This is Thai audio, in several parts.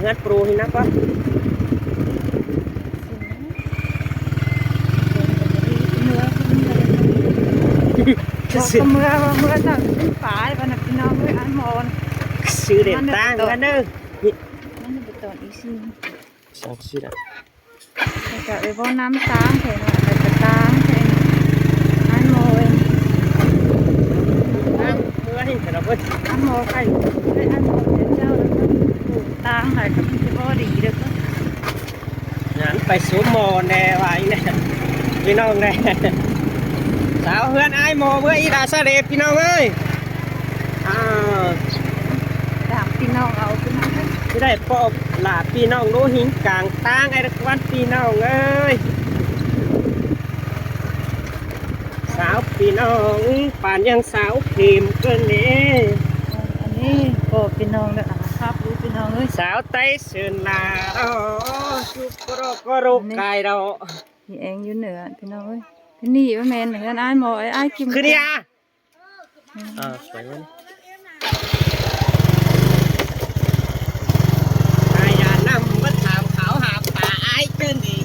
เงินปรูนี่นะก็เมื่อจะเป็นฝายวันนั้นพี่น้องเอ้ยอันมอนซื้อเด่นตั้งกันเด้อนั่นเป็นตอนอีซี สักสิละ จะไปบ่น้ำตางเห็นว่าไปจะตางเห็นอันโมเอง ตั้งเมื่อให้เราเพิ่น อันโมใครได้อันโมเป็นเจ้าแล้วก็ถูกตางไหนกับพี่บ่ดีเด้อก็ งั้นไปสูบหมอแน่ไว้แน่พี่น้องแน่สาวเพื่อนไอ้หมอเมื่ออีดาซาเดพี่น้องเอ้ยดามพี่น้องเอาพี่น้องเอ้ย ที่ได้ปอบหลาพี่น้องโลหิงกลางตั้งไอ้ตะวันพี่น้องเอ้ยสาวพี่น้องป่านยังสาวเข็มเกินนี้ อันนี้ก็พี่น้องเด้อครับรู้พี่น้องเอ้ย สาวไต้เสือนลาสุกโรกโรกกายเรา พี่เองอยู่เหนือพี่น้องเอ้ยพี่นี่ว่าแม่นเหมือนกันอ้ายหมออ้ายกิน คือเนี่ยสวยเลยอายอย่านำมาถามเขาหาป่าอายเกินดี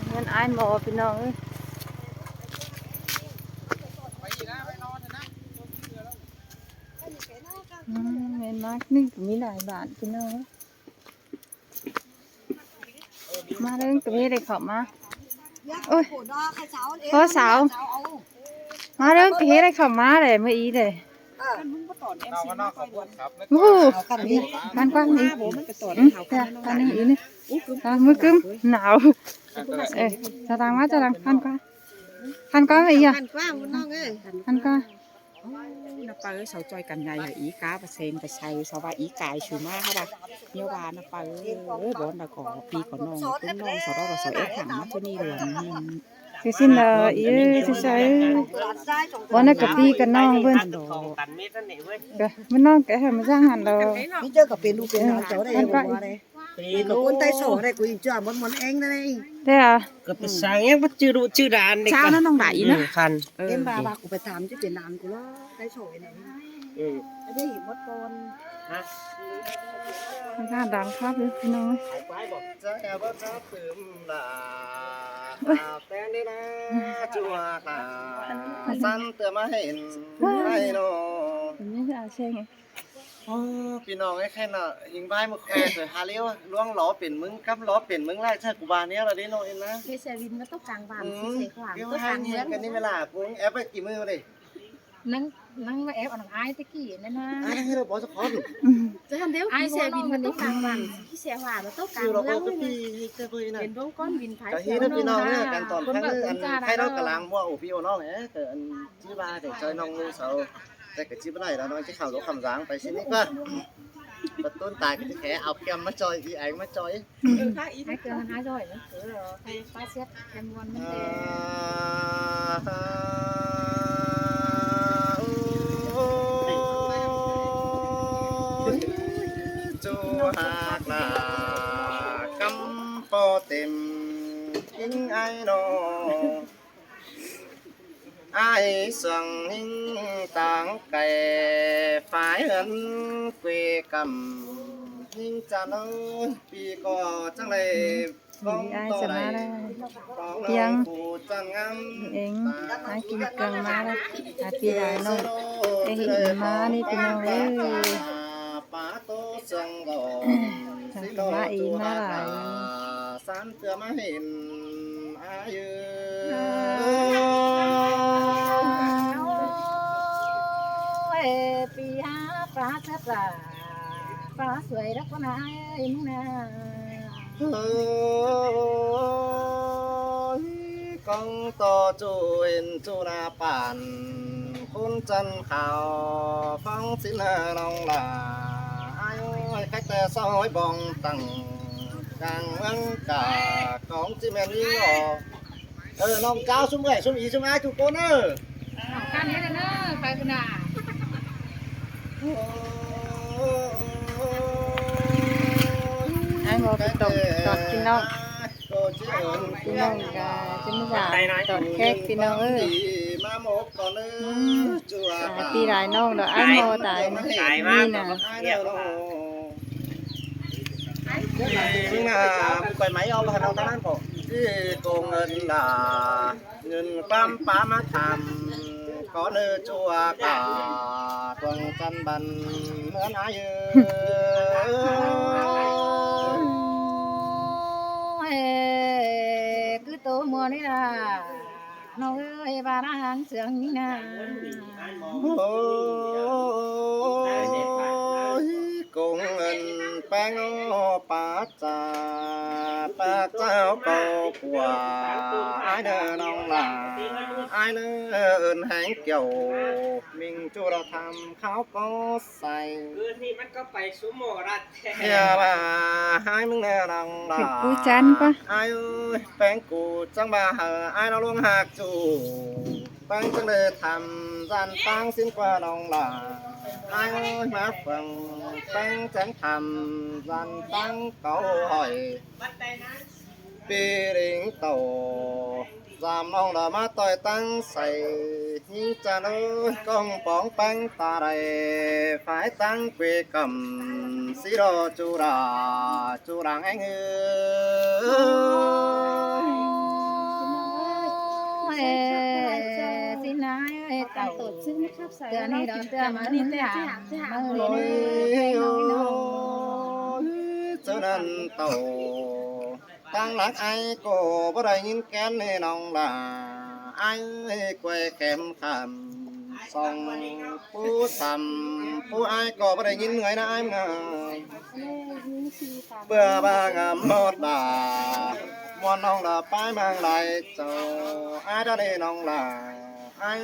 เหมือนอ้ายหมอพี่น้องเอ้ยเห็นมากนี่มีหลายบาทพี่น้องเอ้ยมาเรื่องตรงนี้เลยเขามาโอ้ยพ่อสาวมาเรื่องตรงนี้เลยเขามาเลยเมื่ออี้เลยโอ้โหมันกว้างนี่ตอนนี้อีนี่มือกึมหนาวเอ้ยจะดังมาจะดังพันกว่าไอ้ยะ Hàn quá muốn non ơi. พันกว่า Nó bơi sầu choi cần ngày ý cá và sen và xay sau và ý cài chùi má các bạn nhiều bà nó bơi bọn là có pi có non cũng non sau đó là sầu ép thẳng nó cho đi đường คือสิ้นละอีใช่วันนั้นกับพี่กับน้องเพื่อน กันเม็ดนั่นเองเว้ย ก็มันน้องแกให้มาสร้างหันเรา Đi chơi cả tiền đu tiền nào chỗ đây qua đây ปี nó นู้ cuốn tay sổ đây của chưa muốn muốn anh đây ได้อ่ะ ก็ไปสั่งยังว่าชื่อรู้ชื่อร้านนี่ sao nó nong đẩy nữa คัน em bà của phải thảm chứ tiền làm của nó tay sổ này อืม ở đây mất con ฮะ มันก็ดังครับเลยพี่น้อง ไปบอกจะแอบว่าจะตื่มลาแต่นี่นะจัวขาสั้นเตือมาเห็นไม่โน ผมไม่ใช่อาเช่ไง โอ้พี่น้องไอ้แค่น่ะหิงใบมาแควเลยฮาเลี้ยวล่วงล้อเป็นมึงกับล้อเป็นมึงไล่ชากูบาเนี้ยเราได้โนเองนะ cái xe vin nó tốc càng vàng Ừ, xe khoảng cái tốc hai càng như lớn cái này mới là cũng ép vớiกี่มือมาดิ nắng nắng mà ép ở ai thế kỷ nên ไอ้ là ให้เราบอกจะขอดู chứ không thiếu ai xe vin mà tốc càng vàng cái xe hỏa nó tốc คือ càng เราบอก lớn กับ nên พี่เจ้าพี่น่ะ đến bông con vin phải ก็ xe ฮีนะพี่น้องเนี่ยการตอน con ครั้ง vợ อัน cũng ra ให้เรา đó กำลังว่าโอ้พี่โอ้น้องเนี่ยเกิดอันชื่อบ้าเด็กจอยน้องงูเสาแต่ก็ชื่อบ้าแล้วน้องจะเข้าตัวคำร้างไปชิ้นนี้ก็ประตูตายก็จะแค่เอาเกมมาจอยอีไอ้มาจอย hai cơ hai rồi nữa cứ rồi hay phá xét em muốn vấn đề จูหากลากำปอเต็มยิงไอ้นอไอ้สังหิงต่างไก่ฝ่ายเหินเกวกำหิงจันปีก่อจังเลย มีไอ้จะมาได้ เพียงจังงาม เองหากินกลางมาได้หาปีได้น้องไอ้หินมานี่พี่น้องเอ้ย ป้าโตสังกอ มาอีกมาหลาย สันเตือมาเห็นอายุ ôi pi há phá xét là phá sưởi đất con ai nè เฮ้ยกองต่อจูเอ็นจูนาป่านคุณจันข่าวฟังสินาน้องลาอายุใครแต่ซอยบองตั้งกลางเมืองกาของจิแมนยิ่งออกน้องเจ้าซุ้มเอ๋ยซุ้มอีซุ้มไอ้ทุกคนcan hết rồi đó phải cái nào ไอ้หมอไปตอดกินน้องพี่น้องกาจะไม่จ่าตอดแขกพี่น้องเอ้ย มา หมกก่อนเนื้อจัว ตีหลายน้องเด้อไอ้โมตายนี่น่ะ เดี๋ยวมึงน่ะไปไหมเอาไปทางนั้นป่ะที่โกงเงินด่าเงินปั๊มป้ามาทำcó nơi chùa cả tuần chân bần nữa nói cứ tổ mùa đấy là nó ơi bà đã hàng sướng như nào cùng ngân bánh bát cháo cầu của ai nơ nong là ai nơ ơn hãnh kiểu mình chú đã thăm kháo có say nhà bà hai mừng nơ nong là กูจันปะ ai ơi bánh cụ chẳng bà hờ ai nó luôn hạc chủ bánh chẳng để thăm gian tăng xin qua nong là ai ơi má phần bánh chẳng thầm gian tăng câu hỏi bì đình tàu giảm nong là má tôi tăng say nhưng cha ơi công bóng bánh ta đây phải tăng quê cầm xí đồ chú đà anh ơi xin ai tàu tựa này đó tựa mà đi thả mà đi cho nên tàu tăng lạc ai cô bắt đầu nhìn kén này nong là ai quay kém khảm xong phú sầm phú ai cô bắt đầu nhìn người na ai ngờ bữa ba ngầm một bà món nong là phải mang lại cho ai đó đây nong là ai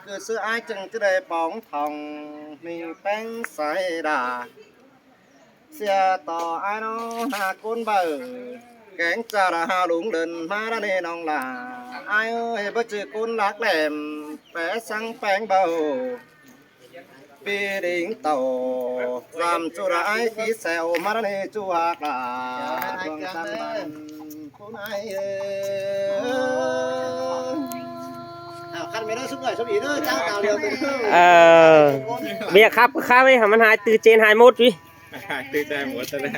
cứ xưa ai chừng chứ đây bóng thòng mình bánh say đà xe tỏ ai nó hà côn bờ cánh cha là hà lúng đần má đã đây nong là ai ơi bất chợt côn lạc lẻm bé sang bánh bầu bì đỉnh tàu làm chú đã ai khí xèo má đã đây chú hạc là đường tâm bàn côn ai khăn mấy nó xúc người xúc ý nữa trang tàu đều từ việc khắp khắp ấy hảมัน24 trên 21 chứ 24 ได้หมดแต่ละ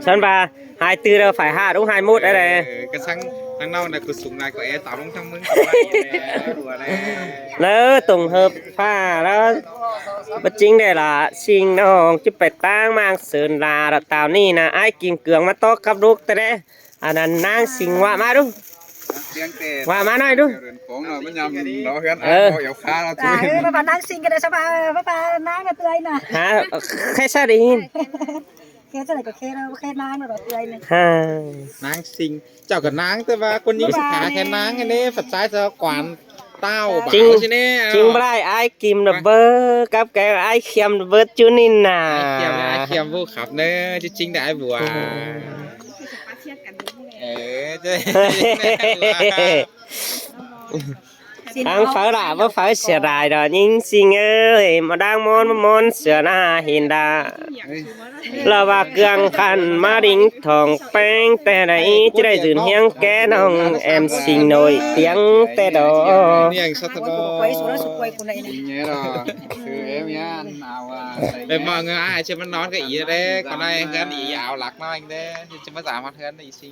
ฉันว่า24เราphải 5 đúng 21 đấy này กระชังทั้งนอกน่ะกูสูงนายก็ตามลงทั้งมึงหัวเลย แล้วtổng hợp pha đó bất chính đây là xin nó chứ phải tăng mang sơn là tạo ni là ai kim cường mà to cấp đúc thế đấy anh nàng xin qua mà đúng เสียงเตะ qua mà nói đúng เดินของหน่อยมันยำเราเฮือนเอาเอวขาเราช่วย bà đang xin cái này sao bà nang cái tươi nè hả khách sao đi cái này cái khe đâu khe nang rồi tươi này ha นางสิงเจ้ากับนางแต่ว่าคนยิงสขาแค่นางไงเนี่ยฝัดซ้ายจะกวานเต้าบ่าวใช่ไหม chính lại ai kim là bơ cấp cái ai khiêm là bơ chú nín nà เขียมนะเขียมผู้ขับเนี่ยจริงๆได้บัวเจ๊ đang phở là với phở sửa đài rồi nhưng xin ơi mà đang món sửa na hiện đã là bà cường khăn má đính thòng bánh tè đấy chứ đây dừng hiang ké nông em xin nổi tiếng tè đó เนี่ยสัตว์บ่ quay xuống nó sụp quay của này này เนี่ยหรอคือเอ็มยันเอาเป็นมองเงยจะมันนอนก็อีเด้ก่อนได้เฮือนอีเอาหลักน้อยเด้จะมาสามารถเฮือนได้สิ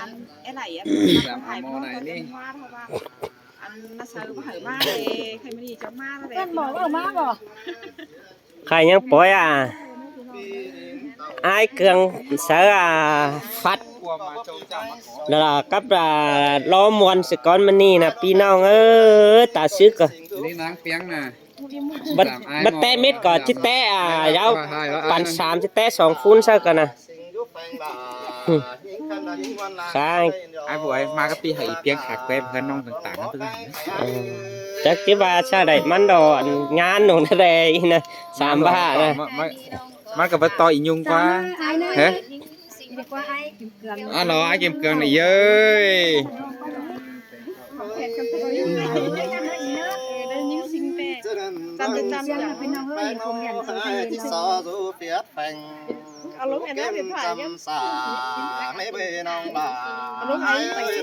anh ấy này á phải mô này đi anh nó sợ có hở ma thì khi mới đi cho ma nó con bỏ vào má bỏ khai nhang bói à ai cường sợ phát กลัวมาโจมจับมาขอ là cấp là lo muôn sẽ con mani là pi nong ơi ta sức à นี่นางเปียงน่ะ bắt té mít có chít té à giáo bàn sám chít té 2 phút sao cả nè sang ไอ้บวยมาก็ปีให้เปียงขักเว็บเพื่อนน้องต่างๆนะเพื่อน chắc chứ ba sao đây mắn đồ ngán đồ nó đây nè sám ba nè มันกับต่ออียุงกว่า ai nữa hả đi qua ai kim cường à nó ai kiếm cường này ơi cho nên bên nông ơi không nhận sự gì so du phiết phanh เอาลงไอ้น้ำเป็นผ่านเนี่ย จำสาไม่เบน้องบ่าให้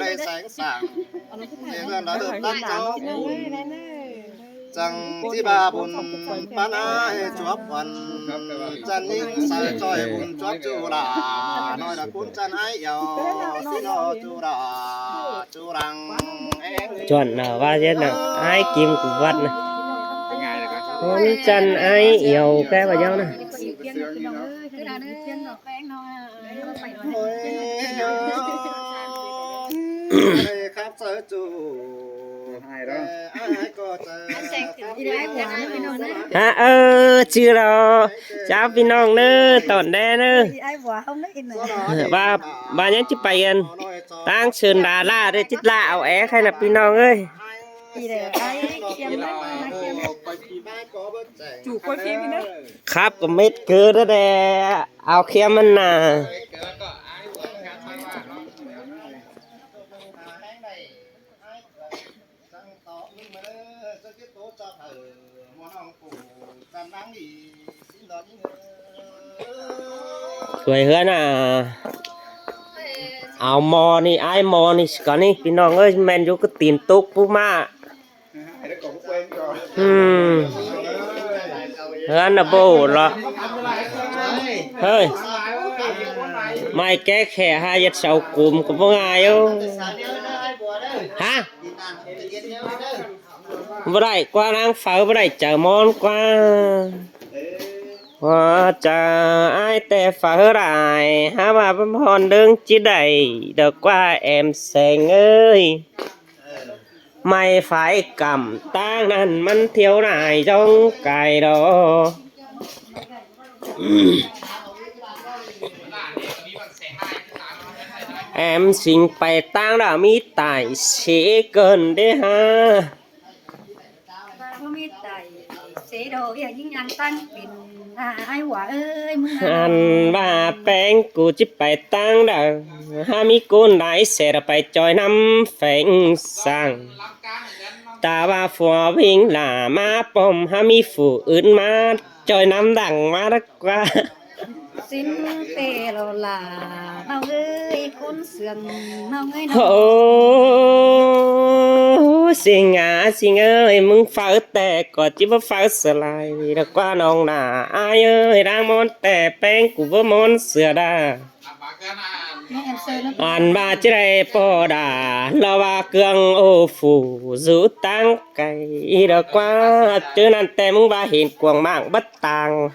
ได้แสงสางเพื่อนเราเดินตั้งเจ้าจังที่บาบุญปานายจวบวันจันนิ่งใส่จอยบุญจวบจุฬาน้อยตะคุณจันไอ้ยอสิโนจุฬาจุรัง chuẩn là ba chết nào ai kim của vật này เป็นไงล่ะครับ con chân ai yêu cái vào nhau này ครับเจอจู ให้แล้ว ก็เจอ hả chưa rồi chào phi nong nữa tổn đen nữa ba nhắn chụp bài anh đang sơn đà la đây chích lạo é hay là phi nong ơi จูกล้วยเพี้ยนนะ ครับก็เม็ดเกินแล้วแดเอาเคียมันน่ะ tuổi hơn à áo mò ni ai mò ni có niพี่น้องเอ้ยแม่นอยู่ก็ตีนตุกปุ๊มา hơn là bồ rồi hơi mai cái khẻ hai giật sầu cùm của bố ngài không hả bữa đây qua đang phở bữa đây chờ món qua chờ ai tè phở lại hả bà bấm hòn đương chỉ đầy được qua em sèn ơi mày phải cầm tang nănมันเที่ยวไหนจ้องไก่ดอ em xin phải tang đã mi tài sẽ cần đấy ha บ่มีไตเสดอกอย่างยิ่งอันตั้งเป็นไอ้หว่าเอ้ยมึง anh bà bén cụ chỉ phải tang đã ha mi côn đại sẽ là phải choi năm phèn sang ta ba phò vinh là ma pom ha mi phụ ướn ma choi năm đằng ma đất qua สิ้นเตโลลาน้องเอ้ยคนเสื่องน้องเอ้ยน้อง ô xin ơi mừng phở tè có chỉ có phở sờ lại được qua nông nà ai ơi đang món tè bén của vợ món sửa đà แม่แอนเซอร์ anh ba chỉ đây po đà lo ba cương ô phủ giữ tăng cây được qua chứ nan tè mừng ba hiện quảng mạng bất tàng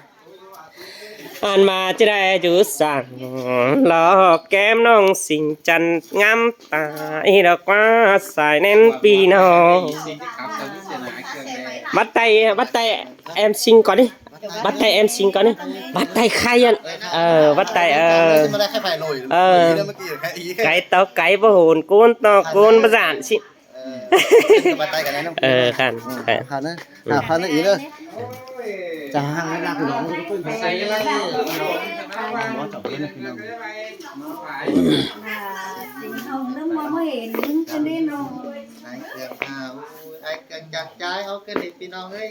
anh mà chỉ đây chú sang lo kem nong xin chân ngắm tay được qua xài nên pi nó bắt tay em xin con đi bắt tay em xin con đi bắt tay khai anh bắt tay cái tao cái vô hồn côn to côn bất giản xin khăn khăn á khăn ý nữa chả hàng ra từ đó nó chọc lên thì nào สิ่งเอาเรื่องมองไม่เห็นมึงจะได้นอน ai cần chặt trái áo cái đẹp thì nó ấy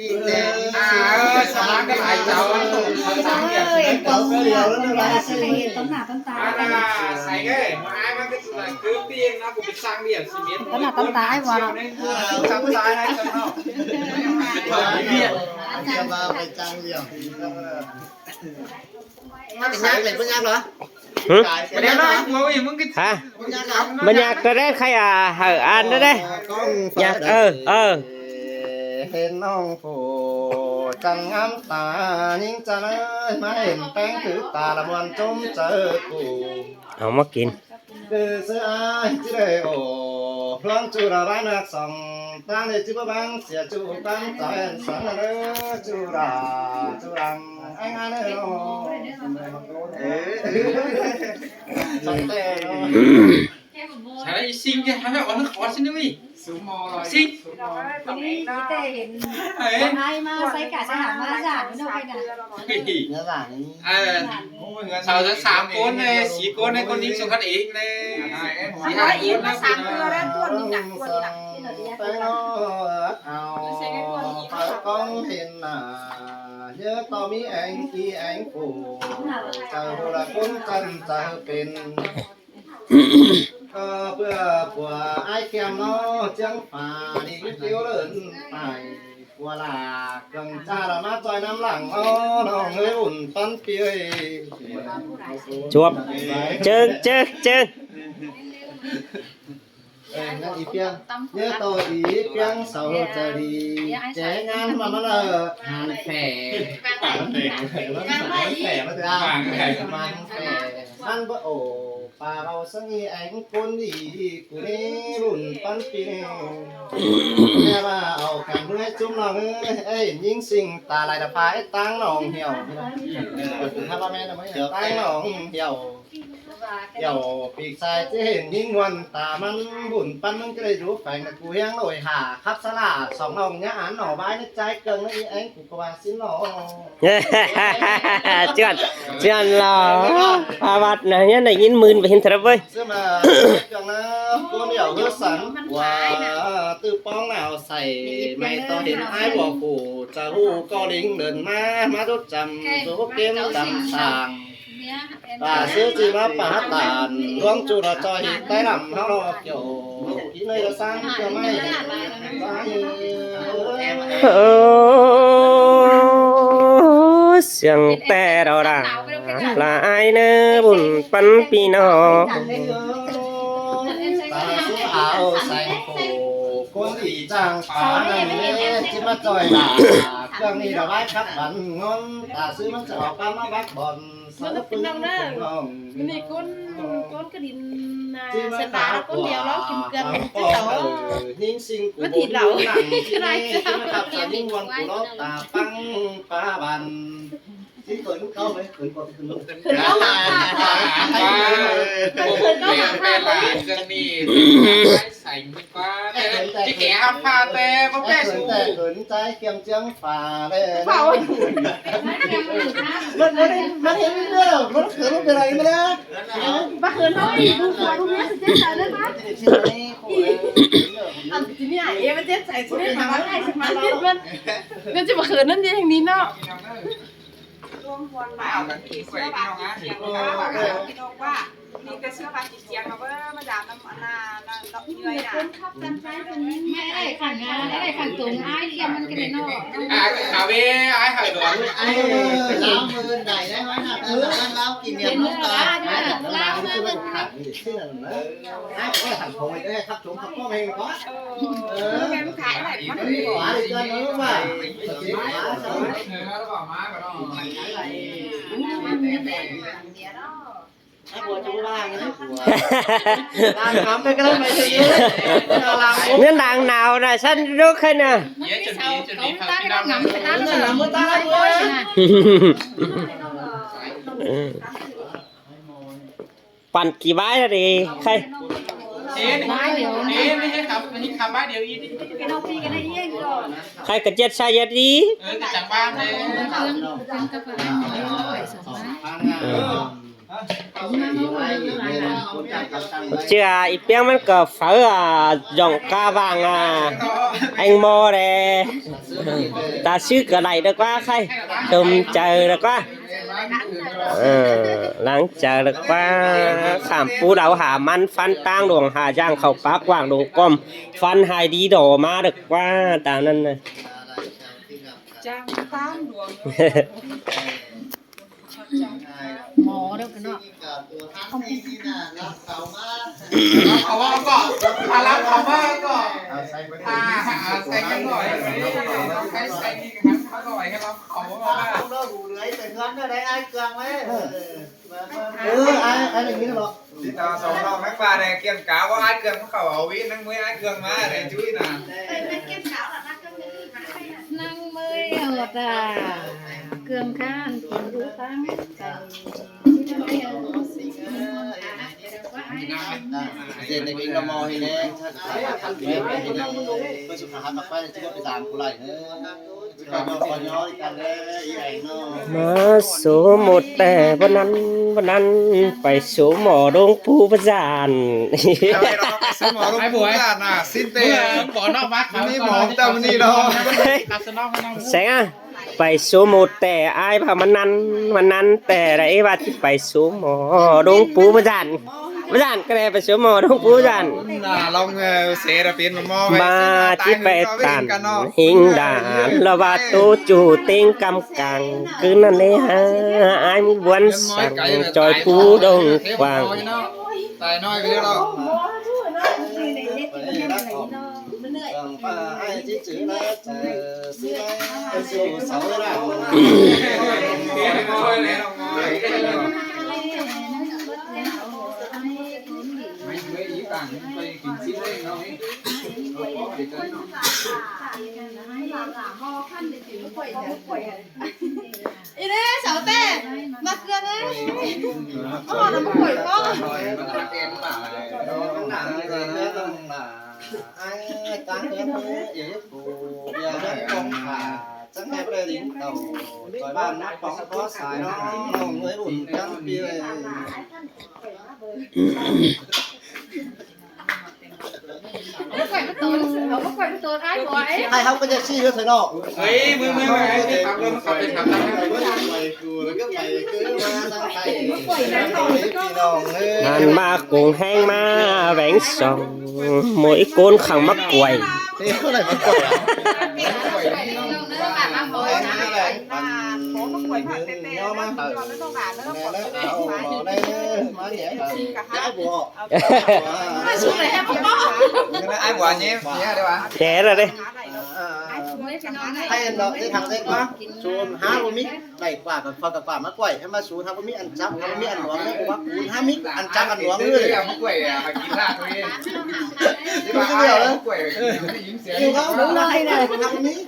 sáng cái lại cháuเอ้ยตรงยาเสลตรงหน้าต้นตา sai cái mà ai mang cái là cứ tiền nó cũng bị sang điểm xí miết ต้นหน้าต้นตาไอ้หว่า sáng sai hay sao không Hãy subscribe cho kênh Ghiền Mì Gõ để không bỏ lỡ những video hấp dẫn cái đó nói ngồiมึงcái hả mà nhạc ra đấy khai à hở an đó đấy nhạcเห็นน้องผู้จันงามตายิ่งจะเลยมาเห็นแป้งถือตาละมวนจมเจอกู không mất kín คือเสื้อai chỉ để ổ lăng chu là bán nước sòng tăng để chỉ có bán xỉa chu bán trái sáng là đỡ chu là chu rằng anh ăn đấy nó xong tê nó Đấy, xin chứ, hai mẹ nó khó xin nữa mi. Xin. ทีนี้แต่เห็นคนไอ้มาใส่กาใส่หางมาจานนี่เนาะไปน่ะ nhớ rằng Sao ra 3 con này, 4 con này, con đi xuống khăn ý này. ถ้าอีกมา3เดือนแล้วตัวนี้หนักตัวนี้หนัก phải nó ảo phải con hiền là nhớ ต่อมีแองกีแองกูเจ้าผู้ละคนจันเจ้าเป็นเพื่อปัวไอ้เขียมน้อจังฝ่าดีเตี้ยวเลินไปปัวลากังจ้าละมาจอยน้ำหลังน้องเอ้ยอุ่นปันเปีย จวบเจิงเจิงเจิง นั่นอีเปียงเนื้อโตอีเปียงเสาจะดีแจ้งานมันหานแฝมันแฝมันจะมันแฝมันบ่โอป่าเราสังอีแองคนดีกูนี่รุ่นปันปีแม่ว่าเอากันด้วยจุ่มน้องเอ้ยยิงสิ่งตาลายตาพายตั้งน้องเหี่ยวถ้าว่าแม่น่ะไม่เหี่ยวตั้งน้องเหี่ยวเดี๋ยวปีกชายจะเห็นยิ่งวันตามันบุญปั้นมันก็เลยรู้แฝงแต่กูยังลอยหาคับสลาสองน้องเนี่ยอ่านหน่อใบในใจเกินแล้วอีเอ็งกูก็ว่าสิ้นหน่อ chọn chọn là vật này nhá này in mượn về hình thật với ซึ่งมาเกินนะกูเดี๋ยวรู้สันว่าตื้อป้องnàoใส่ไม่ต้องเห็นไอ้บอกกูจะหูก็ลิงเดินมาทุกจำทุกเกมจำสั่งbà xưa chỉ mà bà tàn luông chủ là cho hiện tay làm hao lo kiểu ý nơi là sang cho mày xiềng tè đó là ai nơ bùn bắn pi nó bà xưa áo xanh khổ con thì trang phá này chỉ mà trời là cương đi là bác khắp bắn ngon bà xưa mà chở ca mà bác bònมันจะเป็นน้องเด้อมันนี่ก้นกระดินสตาร์ก้นเดียวแล้วกินเกลือเป็นเจ้า นิ่งสิ่งกู มันถีบเหล่า ก็ได้จ้าครับจะนิ่งวันกูรอตาปังป้าบันที่เกิดลูกเขาไหมเกิดก่อนขึ้นลูก เป็นเป็นหลานจังนี่ใส่ไม่กว่าที่แกเอาผ้าแต่ก็แม่สู แต่เขินใจเกียมเจียงฝ่าเลย เฝ้า มันเห็นเรื่องมันเขินมันเป็นอะไรไม่ได้ บ้าเขินน้อยดูหัวดูเนี้ยเจ๊ใส่ได้ไหมอันที่นี่ไอ้มันเจ๊ใส่ชุดนี้มาไอ้สมาร์ทมันจะมาเขินนั่นเจ๊อย่างนี้เนาะ มาเอากันกี่เสื้อผ้ากี่เจียงมาพี่น้องว่ามีกระเสื้อผ้ากี่เจียงมาเว้อมาดามน้ำอันน่ะน้ำเหนื่อยน่ะ ไม่ได้ขันงานไม่ได้ขันตุงไอ้เรียมันกันเลยเนาะ ขาเบ้ไอ้หายหลวง ไอ้ล้างมือไหนได้ไหมนะล้างกินเนี่ยมันตาล้างมือมันขัดที่นั่นนะไอ้ก็ถังคงไอ้ครับชมครับพ่อเองก็ แกมันขายอะไรมัน หวานเลยกันรู้ป่ะ บัวจะว่างนะบัวล้างน้ำไปก็ได้ไปเยอะล้าง miếng đàng nào là sân rút hay nè เยอะจุดนี้ครับพี่น้อง น้ำมันตาบัว ปั่นกี่ใบแล้วดิใคร ไม่ใช่ครับไม่ใช่คำบ้าเดียวอีนี่ ใครกระเจ็ดใส่ยัดดี จะจังบ้านเลย chưa ít tiếngมันก็เฝอdòng ca vàng anh mò đây ta xứ cái này được quá khay tùm chờ được quá lắng chờ được quá khảm pu đầu hà man phan tang luồng hà giang khẩu phá quảng đồ com phan hai đi đổ ma được quá ta nên này จ้างตามหลวง หมอเด้อกันเนาะ เขาว่าก่อนพารับเขาว่าก่อนใส่กันหน่อยใส่ดีกันเขาหน่อยให้รับเขาว่า ai này nghĩ là thì tao sống đâu mấy pha này kiên cáo có ai cường khẩu ấu ý nâng mới ai cường má để chú ý nè นั่งมือหดอ่ะเครื่องข้านกินรู้ตั้งใจ tiền này kinh mò thì nè thật mẹ thì nè tôi chụp hàng cà phê chứ có bị giảm của lại nữa còn nhỏ thì càng ý ảnh nó มาสู่หมดแต่วันนั้นไปสู่หมอดงผู้ประจาน ซื้อหมอไอ้บวยน่ะสิ้นเตะหมอนอกมัดนี่หมอแต่วันนี้เรา แสงอ่ะไป ไปสู่หมดแต่อายพามันนั้นแต่ไรว่าที่ไปสู่หมอดงปูมาจันก็เลยไปสู่หมอดงปูจัน ลองเสระเป็นมอ มาที่ไปตันหิงดาละว่าตูจูเต็งกำกังคือนั่นเลยฮะอายมีวันสั่งจอยปูดงกวาง ตายน้อยไปแล้วเรา ai chỉ chữ là số 6 là อีเด้เสาเต้มาเกลือเด้อ๋อน้ำมันข่อยก็ ai tán em vậy phù giờ nó không thả chẳng nghe đây đến đầu rồi ba nó bóng có xài nó mới buồn trắng kia hai không có gì xí nữa thôi nó ấy mới tao luônขับไปขับ ngàn ba cuồng hang ma vén sòng mỗi côn khẳng mắc quầy thì có này mắc quầy à ai quả nhé đây bạn trẻ rồi đây hay anh đó thằng đấy quá xuống há bố mít đẩy quảกับquả mắc quầy em mà xuống há bố mít ăn chắp há bố mít ăn uống đấy quá cuốn há mít ăn chắp ăn uốngเลย mắc quẩy àกินลาดthôi đi bà ai mắc quẩy nhiều không đúng rồi này há bố mít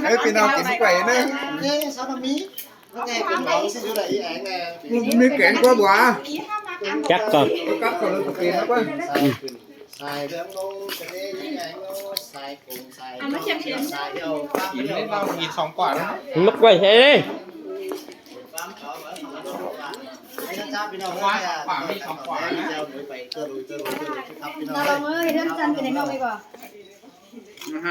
ấy pin nàoกินmắc quẩy nữa nghe sao há mít nó nghe cái nói xin chú đại ảnh nè nước kén quá bòa chắc còn cắt còn nó tiền nó quá xài đếm đâu cái này những ảnh nó xài cùng xài dầu nhìn đến bao nhìn sòng quả đó mắc quầy thế đi quả mi sòng quả đó phải cơ đùiครับพี่น้อง เราเอ้ยเริ่มจันเป็นยังไงก่อน